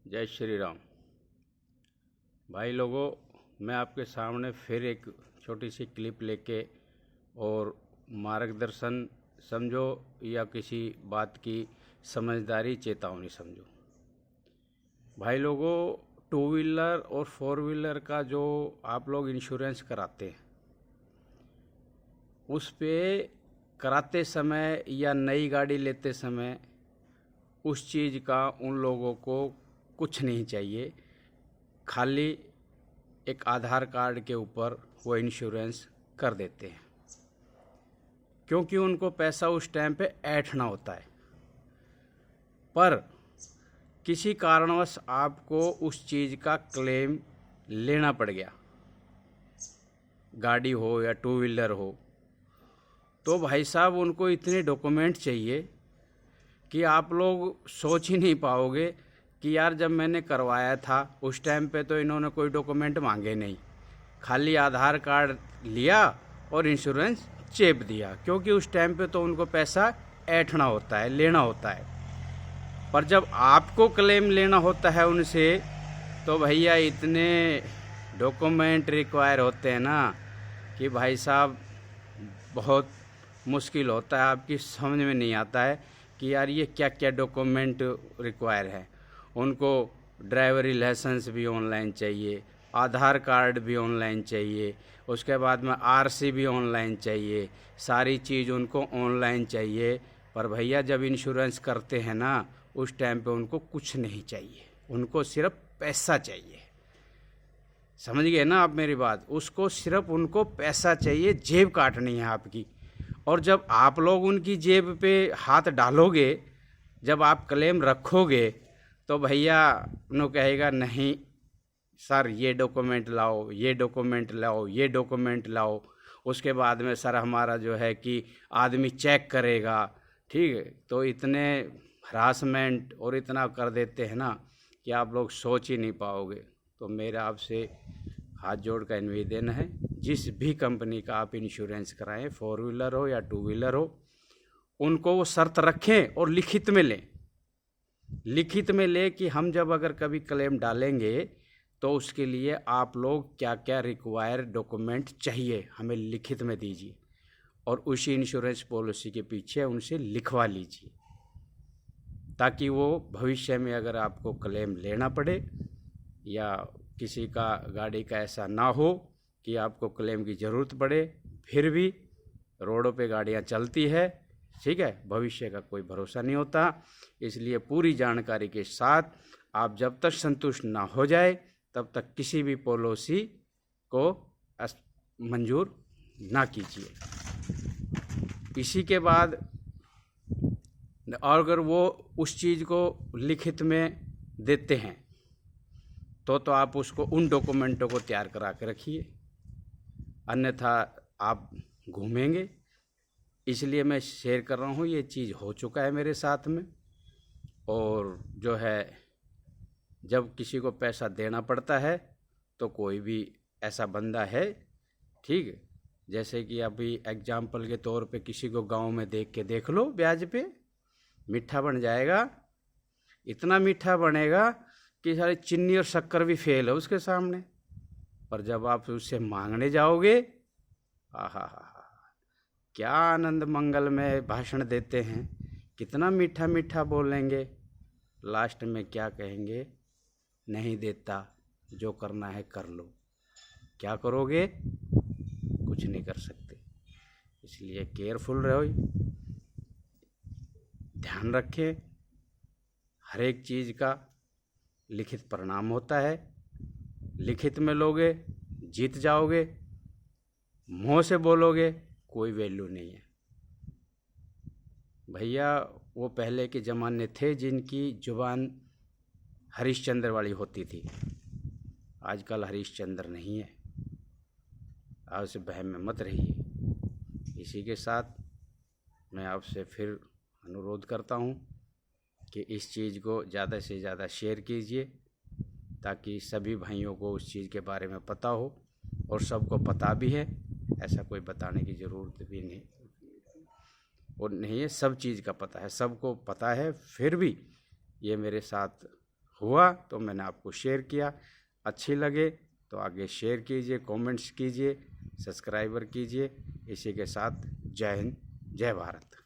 जय श्री राम। भाई लोगों, मैं आपके सामने फिर एक छोटी सी क्लिप लेके और मार्गदर्शन समझो या किसी बात की समझदारी चेतावनी समझो। भाई लोगों, टू व्हीलर और फोर व्हीलर का जो आप लोग इंश्योरेंस कराते हैं, उस पे कराते समय या नई गाड़ी लेते समय उस चीज़ का उन लोगों को कुछ नहीं चाहिए। खाली एक आधार कार्ड के ऊपर वो इंश्योरेंस कर देते हैं, क्योंकि उनको पैसा उस टाइम पे ऐंठना होता है। पर किसी कारणवश आपको उस चीज़ का क्लेम लेना पड़ गया, गाड़ी हो या टू व्हीलर हो, तो भाई साहब उनको इतने डॉक्यूमेंट चाहिए कि आप लोग सोच ही नहीं पाओगे कि यार जब मैंने करवाया था उस टाइम पे तो इन्होंने कोई डॉक्यूमेंट मांगे नहीं, खाली आधार कार्ड लिया और इंश्योरेंस चेप दिया, क्योंकि उस टाइम पे तो उनको पैसा ऐंठना होता है, लेना होता है। पर जब आपको क्लेम लेना होता है उनसे, तो भैया इतने डॉक्यूमेंट रिक्वायर होते हैं ना कि भाई साहब बहुत मुश्किल होता है, आपकी समझ में नहीं आता है कि यार ये क्या क्या डॉक्यूमेंट रिक्वायर है। उनको ड्राइवरी लाइसेंस भी ऑनलाइन चाहिए, आधार कार्ड भी ऑनलाइन चाहिए, उसके बाद में आरसी भी ऑनलाइन चाहिए, सारी चीज़ उनको ऑनलाइन चाहिए। पर भैया जब इंश्योरेंस करते हैं ना, उस टाइम पे उनको कुछ नहीं चाहिए, उनको सिर्फ पैसा चाहिए। समझ गए ना आप मेरी बात? उसको सिर्फ उनको पैसा चाहिए, जेब काटनी है आपकी। और जब आप लोग उनकी जेब पे हाथ डालोगे, जब आप क्लेम रखोगे, तो भैया उन्होंने कहेगा नहीं सर ये डॉक्यूमेंट लाओ, ये डॉक्यूमेंट लाओ, ये डॉक्यूमेंट लाओ। उसके बाद में सर हमारा जो है कि आदमी चेक करेगा, ठीक है। तो इतने हरासमेंट और इतना कर देते हैं ना कि आप लोग सोच ही नहीं पाओगे। तो मेरा आपसे हाथ जोड़ का निवेदन है, जिस भी कंपनी का आप इंश्योरेंस कराएं, फोर व्हीलर हो या टू व्हीलर हो, उनको वो शर्त रखें और लिखित में लें। लिखित में ले कि हम जब अगर कभी क्लेम डालेंगे तो उसके लिए आप लोग क्या क्या रिक्वायर डॉक्यूमेंट चाहिए हमें लिखित में दीजिए, और उसी इंश्योरेंस पॉलिसी के पीछे उनसे लिखवा लीजिए, ताकि वो भविष्य में अगर आपको क्लेम लेना पड़े या किसी का गाड़ी का ऐसा ना हो कि आपको क्लेम की ज़रूरत पड़े। फिर भी रोडों पे गाड़ियाँ चलती है, ठीक है, भविष्य का कोई भरोसा नहीं होता। इसलिए पूरी जानकारी के साथ आप जब तक संतुष्ट ना हो जाए तब तक किसी भी पॉलिसी को मंजूर ना कीजिए। इसी के बाद और अगर वो उस चीज़ को लिखित में देते हैं तो आप उसको उन डॉक्यूमेंटों को तैयार करा के रखिए, अन्यथा आप घूमेंगे। इसलिए मैं शेयर कर रहा हूँ, ये चीज़ हो चुका है मेरे साथ में। और जो है जब किसी को पैसा देना पड़ता है तो कोई भी ऐसा बंदा है, ठीक है, जैसे कि अभी एग्जाम्पल के तौर पे किसी को गांव में देख के देख लो, ब्याज पे मीठा बन जाएगा, इतना मीठा बनेगा कि सारी चीनी और शक्कर भी फेल है उसके सामने। पर जब आप उससे मांगने जाओगे, आहा क्या आनंद मंगल में भाषण देते हैं, कितना मीठा मीठा बोलेंगे, लास्ट में क्या कहेंगे, नहीं देता, जो करना है कर लो। क्या करोगे? कुछ नहीं कर सकते। इसलिए केयरफुल रहो, ध्यान रखें, हर एक चीज़ का लिखित परिणाम होता है। लिखित में लोगे जीत जाओगे, मुँह से बोलोगे कोई वैल्यू नहीं है। भैया वो पहले के ज़माने थे जिनकी जुबान हरिश्चंद्र वाली होती थी, आजकल हरिश्चंद्र नहीं है। आपसे बहम में मत रहिए। इसी के साथ मैं आपसे फिर अनुरोध करता हूँ कि इस चीज़ को ज़्यादा से ज़्यादा शेयर कीजिए, ताकि सभी भाइयों को उस चीज़ के बारे में पता हो, और सबको पता भी है, ऐसा कोई बताने की ज़रूरत भी नहीं और नहीं है, सब चीज़ का पता है, सबको पता है। फिर भी ये मेरे साथ हुआ तो मैंने आपको शेयर किया। अच्छी लगे तो आगे शेयर कीजिए, कमेंट्स कीजिए, सब्सक्राइबर कीजिए। इसी के साथ जय हिंद, जय भारत।